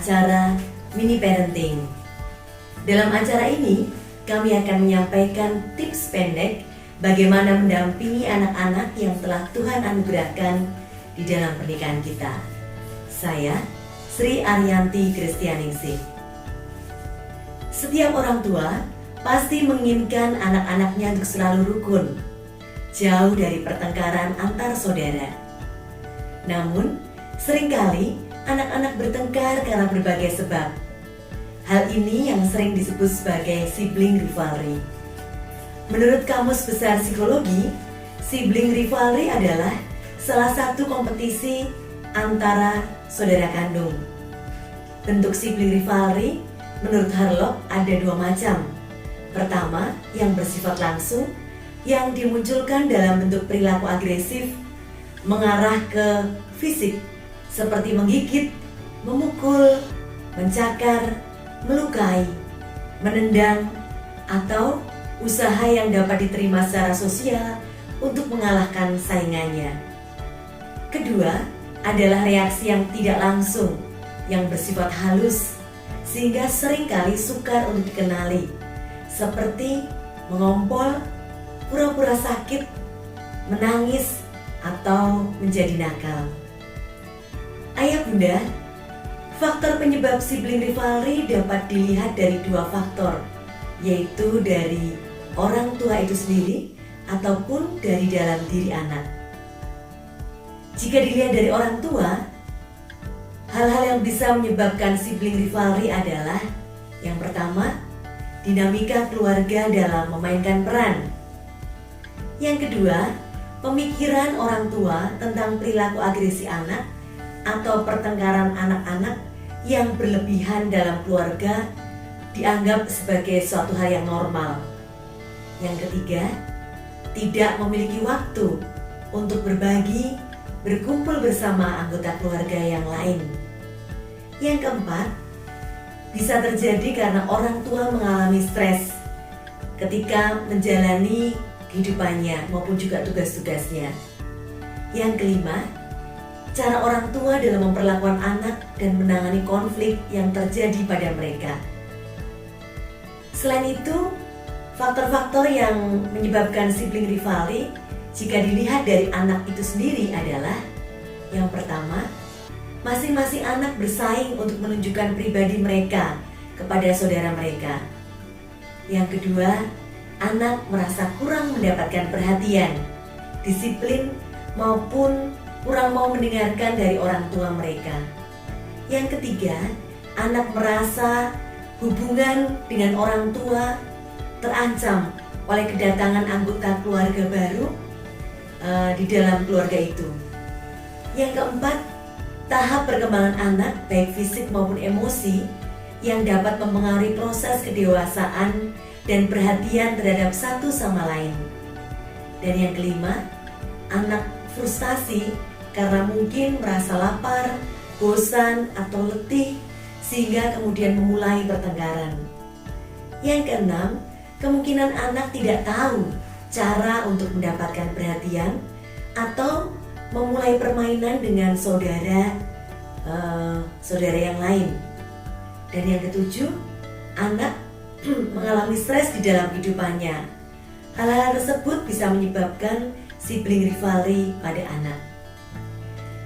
acara Mini Parenting. Dalam acara ini, kami akan menyampaikan tips pendek bagaimana mendampingi anak-anak yang telah Tuhan anugerahkan di dalam pernikahan kita. Saya, Sri Ariyanti Kristianingsih. Setiap orang tua pasti menginginkan anak-anaknya untuk selalu rukun, jauh dari pertengkaran antar saudara. Namun, seringkali anak-anak bertengkar karena berbagai sebab. Hal ini yang sering disebut sebagai sibling rivalry. Menurut Kamus Besar Psikologi, sibling rivalry adalah salah satu kompetisi antara saudara kandung. Bentuk sibling rivalry menurut Harlock ada dua macam. Pertama, yang bersifat langsung, yang dimunculkan dalam bentuk perilaku agresif, mengarah ke fisik, seperti menggigit, memukul, mencakar, melukai, menendang, atau usaha yang dapat diterima secara sosial untuk mengalahkan saingannya. Kedua, adalah reaksi yang tidak langsung, yang bersifat halus, sehingga seringkali sukar untuk dikenali, seperti mengompol, pura-pura sakit, menangis, atau menjadi nakal. Ayah bunda, faktor penyebab sibling rivalry dapat dilihat dari dua faktor, yaitu dari orang tua itu sendiri ataupun dari dalam diri anak. Jika dilihat dari orang tua, hal-hal yang bisa menyebabkan sibling rivalry adalah yang pertama, dinamika keluarga dalam memainkan peran. Yang kedua, pemikiran orang tua tentang perilaku agresi anak atau pertengkaran anak-anak yang berlebihan dalam keluarga dianggap sebagai suatu hal yang normal. Yang ketiga, tidak memiliki waktu untuk berbagi, berkumpul bersama anggota keluarga yang lain. Yang keempat, bisa terjadi karena orang tua mengalami stres ketika menjalani kehidupannya maupun juga tugas-tugasnya. Yang kelima, cara orang tua dalam memperlakukan anak dan menangani konflik yang terjadi pada mereka. Selain itu, faktor-faktor yang menyebabkan sibling rivalry jika dilihat dari anak itu sendiri adalah yang pertama, masing-masing anak bersaing untuk menunjukkan pribadi mereka kepada saudara mereka. Yang kedua, anak merasa kurang mendapatkan perhatian, disiplin, maupun kurang mau mendengarkan dari orang tua mereka. Yang ketiga, anak merasa hubungan dengan orang tua terancam oleh kedatangan anggota keluarga baru di dalam keluarga itu. Yang keempat, tahap perkembangan anak baik fisik maupun emosi yang dapat mempengaruhi proses kedewasaan dan perhatian terhadap satu sama lain. Dan yang kelima, anak frustasi karena mungkin merasa lapar, bosan, atau letih sehingga kemudian memulai pertengkaran. Yang keenam, kemungkinan anak tidak tahu cara untuk mendapatkan perhatian atau memulai permainan dengan saudara yang lain. Dan yang ketujuh, anak mengalami stres di dalam kehidupannya. Hal-hal tersebut bisa menyebabkan sibling rivalry pada anak.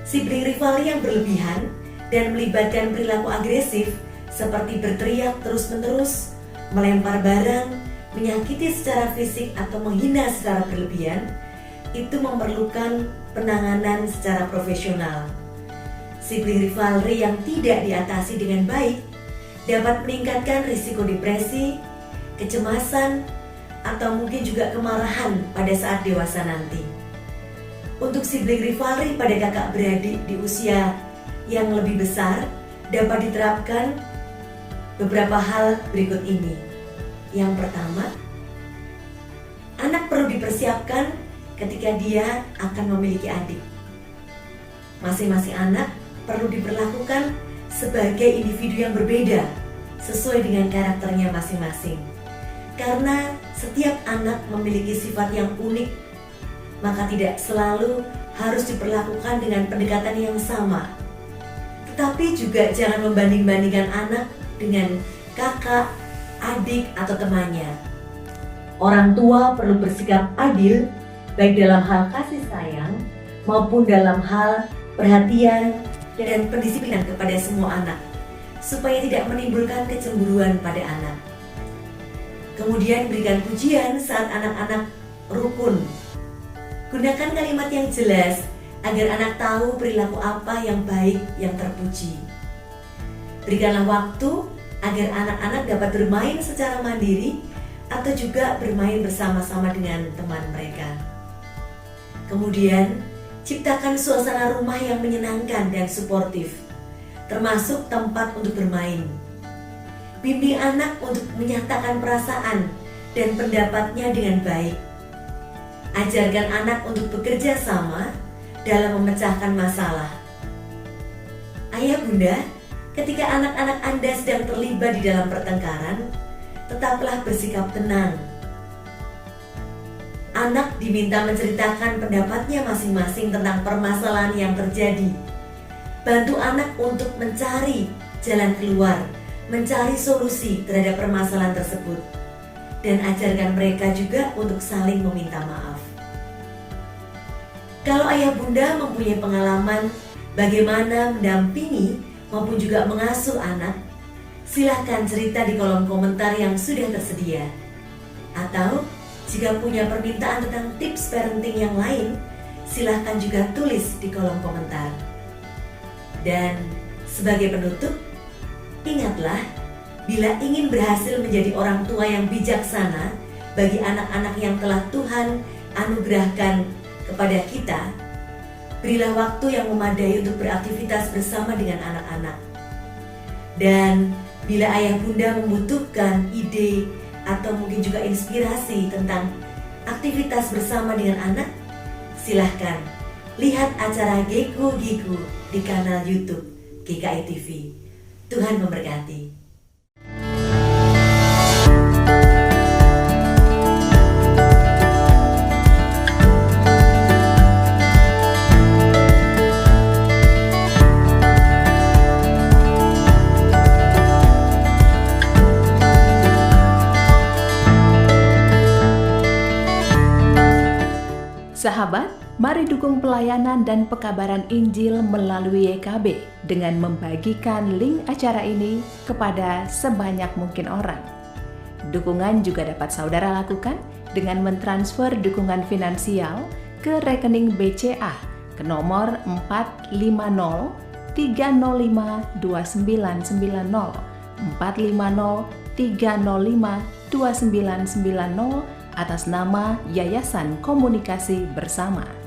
Sibling rivalry yang berlebihan dan melibatkan perilaku agresif seperti berteriak terus-menerus, melempar barang, menyakiti secara fisik atau menghina secara berlebihan, itu memerlukan penanganan secara profesional. Sibling rivalry yang tidak diatasi dengan baik dapat meningkatkan risiko depresi, kecemasan, atau mungkin juga kemarahan pada saat dewasa nanti. Untuk sibling rivalry pada kakak beradik di usia yang lebih besar dapat diterapkan beberapa hal berikut ini. Yang pertama, anak perlu dipersiapkan ketika dia akan memiliki adik. Masing-masing anak perlu diperlakukan sebagai individu yang berbeda sesuai dengan karakternya masing-masing. Karena setiap anak memiliki sifat yang unik, maka tidak selalu harus diperlakukan dengan pendekatan yang sama. Tetapi juga jangan membanding-bandingkan anak dengan kakak, adik, atau temannya. Orang tua perlu bersikap adil baik dalam hal kasih sayang maupun dalam hal perhatian dan pendisiplinan kepada semua anak, supaya tidak menimbulkan kecemburuan pada anak. Kemudian berikan pujian saat anak-anak rukun. Gunakan kalimat yang jelas agar anak tahu perilaku apa yang baik yang terpuji. Berikanlah waktu agar anak-anak dapat bermain secara mandiri atau juga bermain bersama-sama dengan teman mereka. Kemudian, ciptakan suasana rumah yang menyenangkan dan suportif, termasuk tempat untuk bermain. Bimbing anak untuk menyatakan perasaan dan pendapatnya dengan baik. Ajarkan anak untuk bekerja sama dalam memecahkan masalah. Ayah bunda, ketika anak-anak Anda sedang terlibat di dalam pertengkaran, tetaplah bersikap tenang. Anak diminta menceritakan pendapatnya masing-masing tentang permasalahan yang terjadi. Bantu anak untuk mencari jalan keluar, mencari solusi terhadap permasalahan tersebut, dan ajarkan mereka juga untuk saling meminta maaf. Kalau ayah bunda mempunyai pengalaman bagaimana mendampingi maupun juga mengasuh anak, silahkan cerita di kolom komentar yang sudah tersedia. Atau jika punya permintaan tentang tips parenting yang lain, silahkan juga tulis di kolom komentar. Dan sebagai penutup, ingatlah, bila ingin berhasil menjadi orang tua yang bijaksana bagi anak-anak yang telah Tuhan anugerahkan kepada kita, berilah waktu yang memadai untuk beraktivitas bersama dengan anak-anak. Dan bila ayah bunda membutuhkan ide atau mungkin juga inspirasi tentang aktivitas bersama dengan anak, silahkan lihat acara Geku-Geku di kanal YouTube GKI TV. Tuhan memberkati. Sahabat, mari dukung pelayanan dan pekabaran Injil melalui YKB dengan membagikan link acara ini kepada sebanyak mungkin orang. Dukungan juga dapat saudara lakukan dengan mentransfer dukungan finansial ke rekening BCA ke nomor 450 305 2990 450 305 2990 atas nama Yayasan Komunikasi Bersama.